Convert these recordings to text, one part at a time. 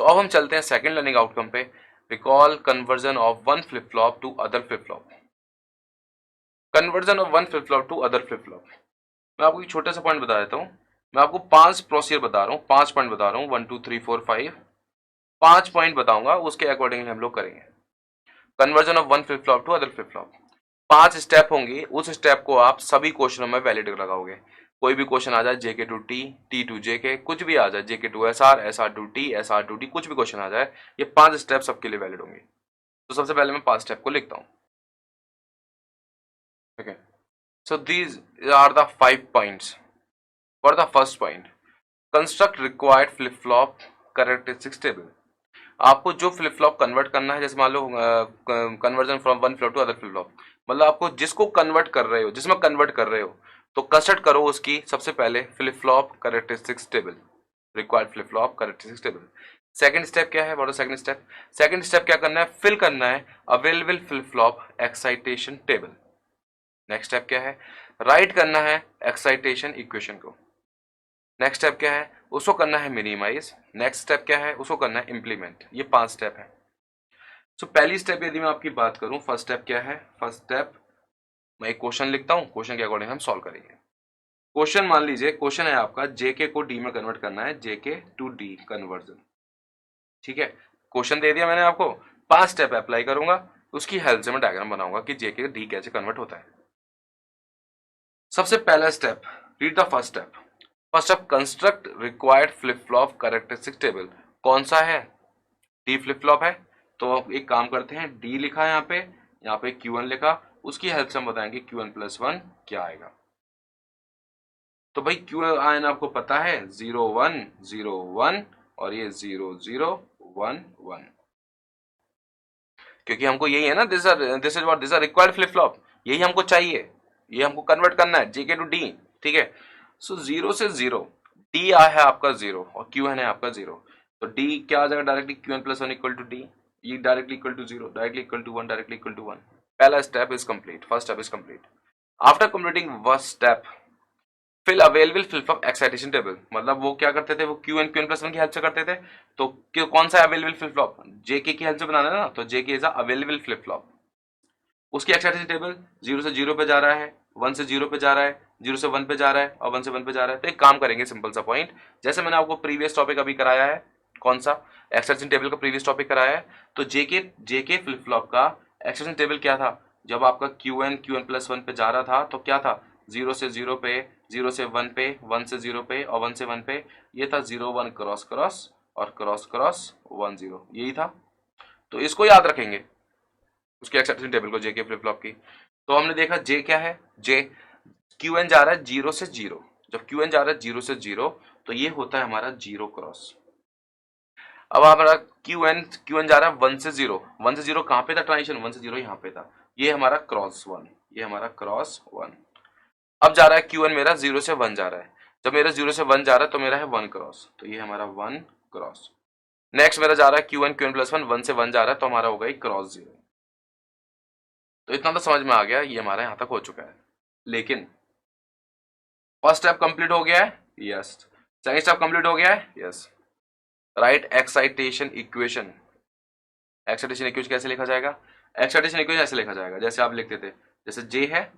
सो अब हम चलते हैं सेकंड लर्निंग आउटकम पे, recall conversion of one flip flop to other flip flop. Conversion of one flip flop to other flip flop, मैं आपको एक छोटा सा पॉइंट बता देता हूँ। मैं आपको 5 प्रोसीजर बता रहा हूँ, 5 पॉइंट बता रहा हूँ, 1 2 3 4 5, 5 पॉइंट बताऊंगा, उसके अकॉर्डिंगली हम लोग करेंगे conversion of one flip flop to other flip flop. 5 step होंगे, उस स्टेप को आप सभी क्वेश्चनों में वैलिड लगाओगे। कोई भी क्वेश्चन आ जाए, JK to T, T to JK, कुछ भी आ जाए, JK to SR, SR to T, SR to T, कुछ भी क्वेश्चन आ जाए, ये 5 स्टेप सबके लिए वैलिड होंगे। तो सबसे पहले मैं 5 स्टेप को लिखता हूँ। ठीक है, so these are the 5 points. For the first point, construct required flip flop characteristics table. आपको जो फ्लिप फ्लॉप कन्वर्ट करना है, जैसे मान लो conversion from one flip to other flip flop, मतलब आपको जिसको कन्वर्ट कर रहे हो, जिसमें कन्वर्ट कर रहे हो, तो कंस्ट्रक्ट करो उसकी सबसे पहले flip flop characteristics table, required flip flop characteristics table. Second step क्या है? What is second step? Second step क्या करना है? फिल करना है available flip flop excitation table. Next step क्या है? राइट करना है एक्साइटेशन इक्वेशन को। नेक्स्ट स्टेप क्या है? उसको करना है मिनिमाइज। नेक्स्ट स्टेप क्या है? उसको करना है इंप्लीमेंट। ये 5 स्टेप है। सो पहली स्टेप यदि मैं आपकी बात करूं, फर्स्ट स्टेप क्या है? फर्स्ट स्टेप, मैं एक क्वेश्चन लिखता हूं, क्वेश्चन के अकॉर्डिंग हम सॉल्व करेंगे। क्वेश्चन मान लीजिए, क्वेश्चन है आपका जेके को डी में कन्वर्ट करना है, जेके टू डी कन्वर्जन। ठीक है, क्वेश्चन दे दिया मैंने आपको, 5 स्टेप अप्लाई करूंगा, उसकी हेल्प से मैं डायग्राम बनाऊंगा कि जेके डी कैसे कन्वर्ट होता है। सबसे पहला step, read the first step. First step, construct required flip flop characteristic table. कौन सा है? डी फ्लिप फ्लॉप है, तो आप एक काम करते हैं, डी लिखा है यहाँ पे Q1 लिखा, उसकी हेल्प से हम बताएंगे Q1 + 1 क्या आएगा। तो भाई Q1 आपको पता है 0 1 0 1 और ये 0 0 1 1, क्योंकि हमको यही है ना, this is what this are required flip flop, यही हमको चाहिए, ये हमको कन्वर्ट करना है जेके टू डी। ठीक है, सो 0 से 0, डी है आपका 0 और Q1 है आपका 0, तो डी क्या आ जाएगा? डायरेक्टली Q1 + 1 = डी, ये directly equal to 0, directly equal to 1, directly equal to 1। पहला step is complete, first step is complete. After completing first step, fill available flip flop excitation table. मतलब वो क्या करते थे, वो Q1 + 1 की हेल्प से करते थे, तो कौन सा अवेलेबल फ्लिप फ्लॉप? जेके की हेल्प से बनाना है ना, तो जेके इज अवेलेबल फ्लिप फ्लॉप। उसकी एक्साइटेशन टेबल 0 से 0 पे जा रहा है, 1 से 0 पे जा रहा है, 0 से 1 पे जा रहा है और 1 से 1 पे जा रहा है। तो एक काम करेंगे, सिंपल सा पॉइंट, जैसे मैंने आपको प्रीवियस टॉपिक अभी कराया है, कौन सा? एक्साइटेशन टेबल का प्रीवियस टॉपिक कराया है। तो जेके फ्लिप फ्लॉप का एक्साइटेशन टेबल क्या था? जब आपका Q1 + 1 पे जा रहा था तो क्या था? 0 से 0 पे, 0 से 1 पे, 1 से 0 पे और 1 से 1 पे, ये था 0 1 क्रॉस क्रॉस और क्रॉस क्रॉस 1 0, यही था। तो इसको याद रखेंगे, उसकी एक्सेप्शन टेबल को, जेके फ्लिप फ्लॉप की। तो हमने देखा जे क्या है, जे Q1 जा रहा है 0 से 0, जब Q1 जा रहा है 0 से 0 तो ये होता है हमारा 0 क्रॉस। अब हमारा Q1 जा रहा है 1 से 0, 1 से 0 कहाँ पे था ट्रांजिशन? 1 से 0 यहाँ पे था, ये हमारा क्रॉस 1, ये हमारा क्रॉस 1। अब जा रहा है Q1 मेरा 0 से 1 जा रहा है, जब मेरा 0 से 1 जा रहा है तो मेरा है 1 क्रॉस, तो ये हमारा 1 क्रॉस। नेक्स्ट मेरा जा रहा है Q1 + 1, 1 से 1 जा रहा है तो हमारा होगा क्रॉस 0। तो इतना तो समझ में आ गया, ये हमारा यहां तक हो चुका है। लेकिन फर्स्ट स्टेप कंप्लीट हो गया है, यस। सेकंड स्टेप कंप्लीट हो गया है, yes. Right excitation equation. Excitation equation कैसे लिखा जाएगा? एक्साइटेशन इक्वेशन ऐसे लिखा जाएगा जैसे आप लिखते थे, जैसे जे है,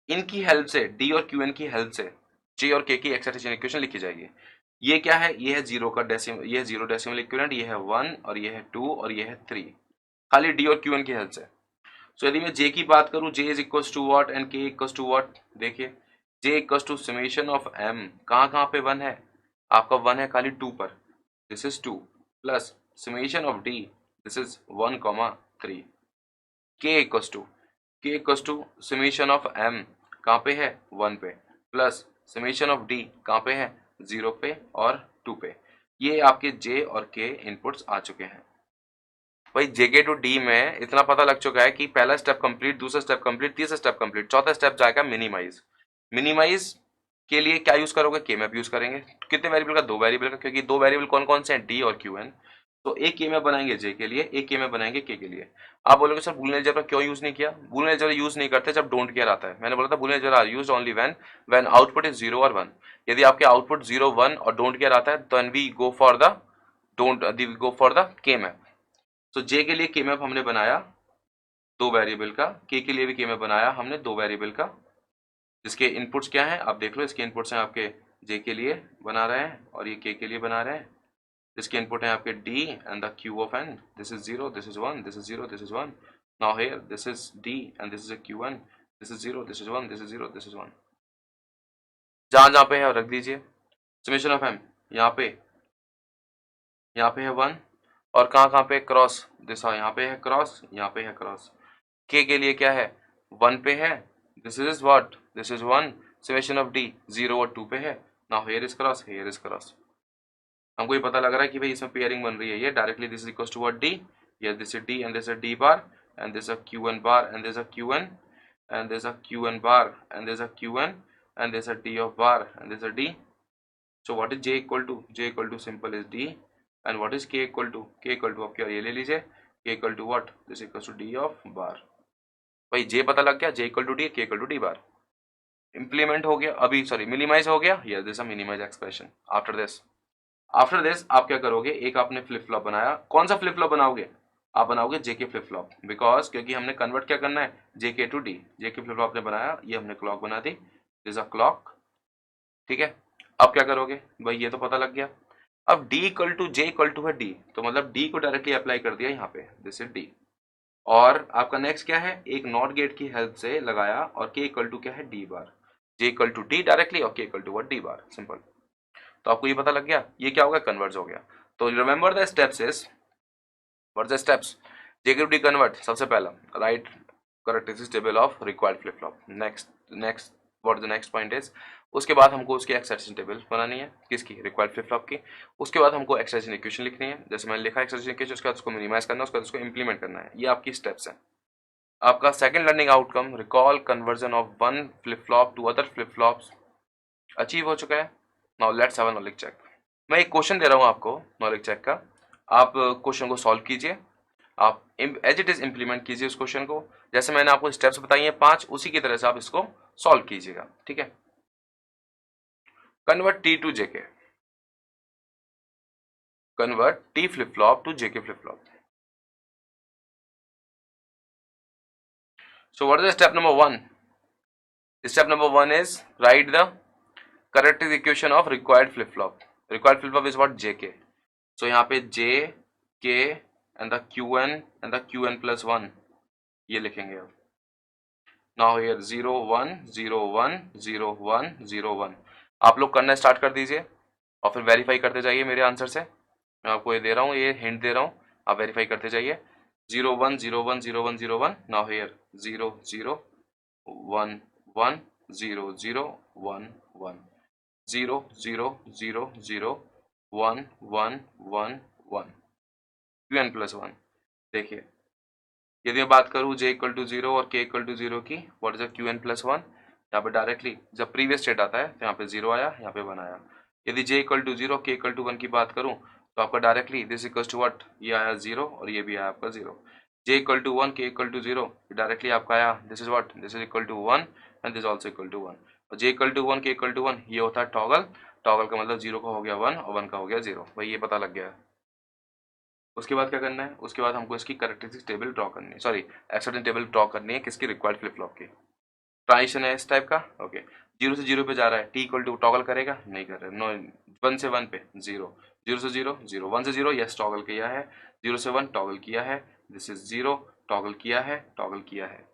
इनकी हेल्प से, डी और Q1 की हेल्प से जे और के की एक्साइटेशन इक्वेशन लिखी जाएगी। ये क्या है? ये है 0 का डेसिमल, ये है 0 डेसिमल इक्विवेलेंट, ये है 1 और ये है 2 और ये है 3, खाली डी और Q1 की हेल्प से। सो यदि मैं जे की बात करूं, J is equal to what and K equal to what? देखिए, J equal to summation of M, कहाँ पे 1 है? आपका 1 है खाली 2 पर, this is 2, plus summation of D, this is 1, 3। K equal to summation of M, कहाँ पे है? 1 पे, प्लस समेशन ऑफ डी कहाँ पे है? 0 पे और 2 पे। ये आपके जे और के इनपुट्स आ चुके हैं। भाई जेके टू डी में इतना पता लग चुका है कि पहला स्टेप कंप्लीट, दूसरा स्टेप कंप्लीट, तीसरा स्टेप कंप्लीट, चौथा स्टेप जाएगा मिनिमाइज। मिनिमाइज के लिए क्या यूज करोगे? के मैप यूज करेंगे। कितने वेरिएबल का? 2 वेरिएबल का, क्योंकि 2 वेरिएबल कौन कौन से हैं? डी और Q1। तो एक के मैप बनाएंगे जे के लिए, एक के मैप बनाएंगे के लिए। आप बोलोगे सर बूलियन अलजेब्रा क्यों यूज नहीं किया? बूलियन अलजेब्रा यूज नहीं करते जब डोंट केयर आता है। मैंने बोला था Boolean algebra use only when output is 0 और 1। यदि आपके आउटपुट 0 1 और डोंट केयर आता है, then we go for the don't go for the K map. So J के लिए के मैप हमने बनाया 2 वेरिएबल का, के लिए भी के मैप बनाया हमने 2 वेरिएबल का, जिसके इनपुट्स क्या हैं आप देख लो। इसके इनपुट्स हैं आपके जे के लिए बना रहे हैं और ये के लिए बना रहे हैं। इसके इनपुट है आपके d and the q of n. This is 0, this is 1, this is 0, this is 1. Now here this is d and this is a q1. This is 0, this is 1, this is 0, this is 1. जहाँ जहाँ पे है रख दीजिए। Summation of m यहाँ पे है 1 और कहाँ पे क्रॉस दिशा, यहाँ पे है क्रॉस, यहाँ पे है क्रॉस। के लिए क्या है 1 पे है, this is what, this is 1। Summation of d 0 और 2 पे है। Now here is cross, here is cross. हमको ये पता लग रहा है कि भाई इसमें पेयरिंग बन रही है। ये directly this is equals to what D, ये this is D and this is D bar and this is q1 bar and this is q1 and this is q1 bar and this is q1 and this is d of bar and this is d. So what is j equal to? j equal to simple is d and what is k equal to? k equal to आपके ये ले लीजिए, k equal to what? This equals to d of bar. भाई j पता लग गया, j equal to d, k equal to d bar. Implement हो गया, अभी सॉरी मिनिमाइज हो गया। Yes, this is a minimize expression. After this आप क्या करोगे, एक आपने फ्लिप फ्लॉप बनाया। कौन सा फ्लिप फ्लॉप बनाओगे, आप बनाओगे जेके फ्लिप फ्लॉप, बिकॉज क्योंकि हमने कन्वर्ट क्या करना है JK to D. JK flip flop आपने बनाया, ये हमने क्लॉक बना दी, दिस अ क्लॉक, ठीक है। अब क्या करोगे भाई, ये तो पता लग गया। अब d equal to J equal to है d, तो मतलब d को डायरेक्टली अप्लाई कर दिया यहाँ पे, दिस इज d। और आपका नेक्स्ट क्या है, एक नॉट गेट की हेल्प से लगाया और k इक्वल टू क्या है d bar, j equal to d directly और k equal to d bar, simple. तो आपको ये पता लग गया, ये क्या होगा, कन्वर्ज हो गया। तो remember the steps is, what the steps, JK to D convert, सबसे पहला right characteristic table of required flip flop. Next what the next point is, उसके बाद हमको उसकी एक्सटेंशन टेबल बनानी है, किसकी, रिक्वायर्ड फ्लिप फ्लॉप की। उसके बाद हमको एक्सटेंशन इक्वेशन लिखनी है, जैसे मैंने लिखा एक्सटेंशन इक्वेशन, उसके बाद उसको मिनिमाइज करना है, उसके बाद उसको इंप्लीमेंट करना है। ये आपकी स्टेप्स हैं। आपका second learning outcome, recall conversion of one flip flop to other flip flops, achieve हो चुका है। Now let's have a knowledge check. मैं एक क्वेश्चन दे रहा हूँ आपको नॉलेज चेक का, आप क्वेश्चन को सॉल्व कीजिए, आप एज इट इज इंप्लीमेंट कीजिए उस क्वेश्चन को, जैसे मैंने आपको स्टेप्स बताई हैं 5, उसी की तरह से आप इसको सॉल्व कीजिएगा, ठीक है। Convert T to JK, convert T flip flop to JK flip flop. So what is the step number 1? Step number 1 is write the characteristic equation of required flip flop. Required flip flop is what, JK. So यहाँ पे J, K and the QN and the QN plus 1 ये लिखेंगे अब। Now here 0 1 0 1 0 1 0 1 आप लोग करना start कर दीजिए और फिर वेरीफाई करते जाइए मेरे आंसर से। मैं आपको ये दे रहा हूँ, ये हिंट दे रहा हूँ, आप वेरीफाई करते जाइए। 0 1 0 1 0 1 0 1। Now here 0 0 1 1 0 0 1 1 0 0 0 0 1 1 1 1 QN plus 1। देखिए यदि मैं बात करूँ j इक्वल टू 0 और k इक्वल टू 0 की, व्हाट इज QN प्लस 1, यहाँ पे डायरेक्टली जब प्रीवियस स्टेट आता है तो यहाँ पे 0 आया, यहाँ पे 1 आया। यदि j equal to 0 k equal to 1 की बात करूँ तो आपका directly this equal to what, ये आया 0 और ये भी आया आपका 0। j equal to 1 k equal to 0 directly आपका आया, this is what, this is equal to 1 and this also equal to 1। और j equal to 1 k equal to 1 ये होता है टॉगल, टॉगल का मतलब 0 का हो गया 1 और 1 का हो गया 0। भाई ये पता लग गया है। उसके बाद क्या करना है, उसके बाद हमको इसकी कैरेक्टरिस्टिक टेबल ड्रॉ करनी है, सॉरी एक्सटेंशन टेबल ड्रॉ करनी है, किसकी, रिक्वायर्ड फ्लिप फ्लॉप की। ट्रांजिशन है इस टाइप का, ओके। 0 से 0 पे जा रहा है, टी इक्वल टू टॉगल करेगा, नहीं कर रहा है, नो 1 से 1 पे 0, 0 से 0 0, 1 से 0 यस टॉगल किया है, 0 से 1 टॉगल किया है, दिस इज 0 टॉगल किया है, टॉगल किया है।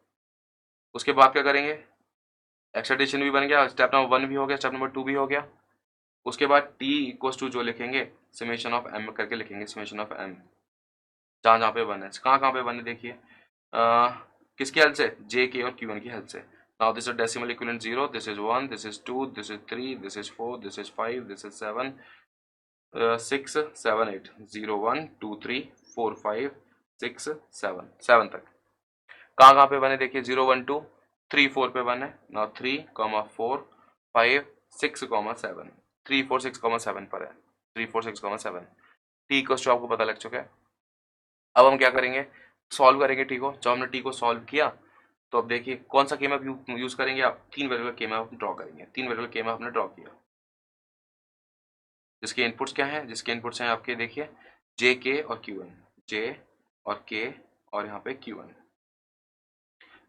उसके बाद क्या करेंगे, एक्सटेंशन भी बन गया, स्टेप नंबर 1 भी हो गया, स्टेप नंबर 2 भी हो गया। उसके बाद टी इक्वल्स टू जो लिखेंगे समेशन ऑफ m करके लिखेंगे, समेशन ऑफ m जहाँ जहाँ पे 1 है, कहाँ पे 1 है देखिए, किसकी हेल्प से, जे के और Q1 की हेल्प से। Now this is decimal equivalent 0, this is 1, this is 2, this is 3, this is 4, this is 5, this is 7 6 7 8 0 1 2 3 4 5 6 7 7 तक। कहाँ पे 1 है देखिए, 0 1 2 3 4 पे 1 है। नाउ 3 4 5 6 7 3 4 6 7 पर है, 3 4 6 7। टी इक्वल्स टू आपको पता लग चुका है। अब हम क्या करेंगे, सॉल्व करेंगे टी को। जब हमने टी को सॉल्व किया तो अब देखिए कौन सा के मैप यूज करेंगे आप, 3 वेरिएबल के मैप ड्रॉ करेंगे। 3 वेरिएबल के मैप आपने ड्रॉ किया, जिसके इनपुट्स क्या हैं, जिसके इनपुट्स हैं आपके देखिए जे के और क्यू एन, जे और के और यहाँ पे क्यू एन।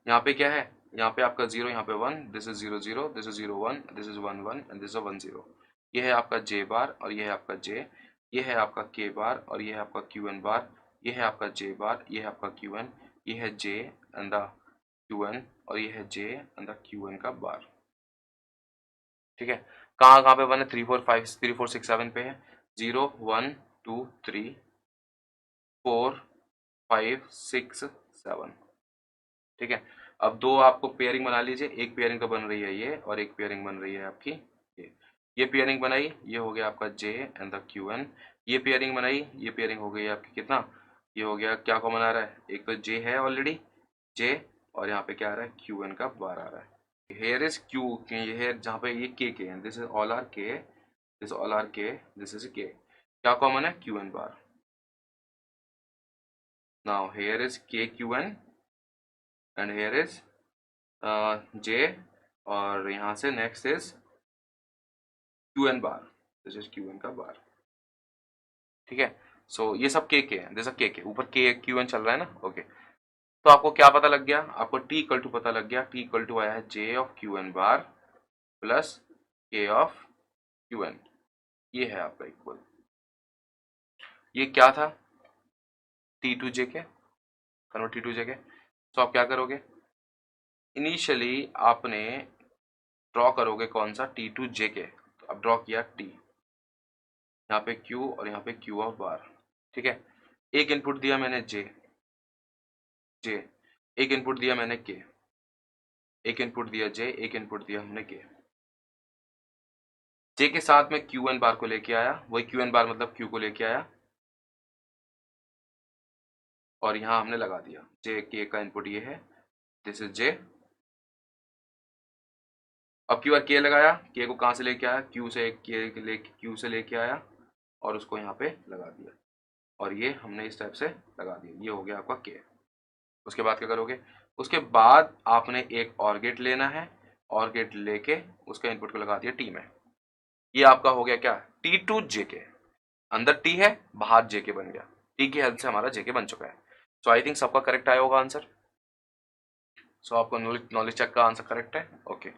यहाँ पे क्या है, यहाँ पे आपका जीरो, यहाँ पे one, this is zero zero, this is zero one, this is one one and this is one zero. ये है आपका जे बार और ये है आपका जे, ये है आपका के बार और ये है आपका क्यू एन बार, ये है आपका जे बार, ये है आपका क्यू एन, ये है J and the Q N और ये है J and the Q N का बार। ठीक है, कहाँ कहाँ पे वन है, 3 4 5 3 4 6 7 पे है, 0 1 2 3 4 5 6 7। ठीक है, अब दो आपको पेयरिंग बना लीजिए, एक पेयरिंग तो बन रही है ये और एक पेयरिंग बन रही है आपकी ये पेयरिंग बनाई, ये हो गया आपका J and the Q N. ये पेयरिंग बनाई, ये पेयरिंग हो गई आपकी कितना, ये हो गया क्या कॉमन आ रहा है, एक तो जे है ऑलरेडी, जे और यहाँ पे क्या आ रहा है, क्यू एन का बार आ रहा है। हेयर इज क्यू, ये हेयर जहाँ पे ये के है, this is all are K, this all are K, this is K, क्या कॉमन है, Q N bar. Now here is K Q N and here is J और यहाँ से next is Q N bar, this is Q N का bar. ठीक है, सो ये सब के हैं, दिस के ऊपर के क्यू एन चल रहा है ना। ओके, तो आपको क्या पता लग गया, आपको टी इक्वल टू पता लग गया, टी इक्वल टू आया है J of Q N bar plus K of Q N, ये है आपका इक्वल। ये क्या था, टी टू जे के, कन्वर्ट टी टू जे के। तो आप क्या करोगे, इनिशियली आपने ड्रॉ करोगे कौन सा, टी टू जे के, तो अब ड्रॉ किया टी, यहाँ पे क्यू और यहाँ पे क्यू ऑफ बार। ठीक है, एक इनपुट दिया मैंने जे, जे, एक इनपुट दिया मैंने के, एक इनपुट दिया जे, एक इनपुट दिया हमने के। जे के साथ में क्यू एन बार को लेके आया, वही क्यू एन बार मतलब क्यू को लेके आया और यहां हमने लगा दिया, जे के का इनपुट ये है, दिस इज जे। अब क्यू आर के लगाया, के को कहां से लेके आया, क्यू से, क्यू से लेके आया और उसको यहाँ पे लगा दिया और ये हमने इस टाइप से लगा दिया, ये हो गया आपका के। उसके बाद क्या करोगे, उसके बाद आपने एक और गेट लेना है, और गेट लेके उसका इनपुट को लगा दिया टी में। ये आपका हो गया क्या, टी टू जे के, अंदर टी है बाहर जे के बन गया, टी की हेल्प से हमारा जे के बन चुका है। सो आई थिंक सबका करेक्ट आया होगा आंसर। सो आपका नॉलेज चेक का आंसर करेक्ट है। ओके,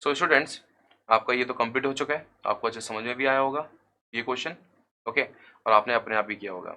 सो स्टूडेंट्स आपका ये तो कंप्लीट हो चुका है, आपको अच्छे समझ में भी आया होगा ये क्वेश्चन। ओके, और आपने अपने आप भी किया होगा।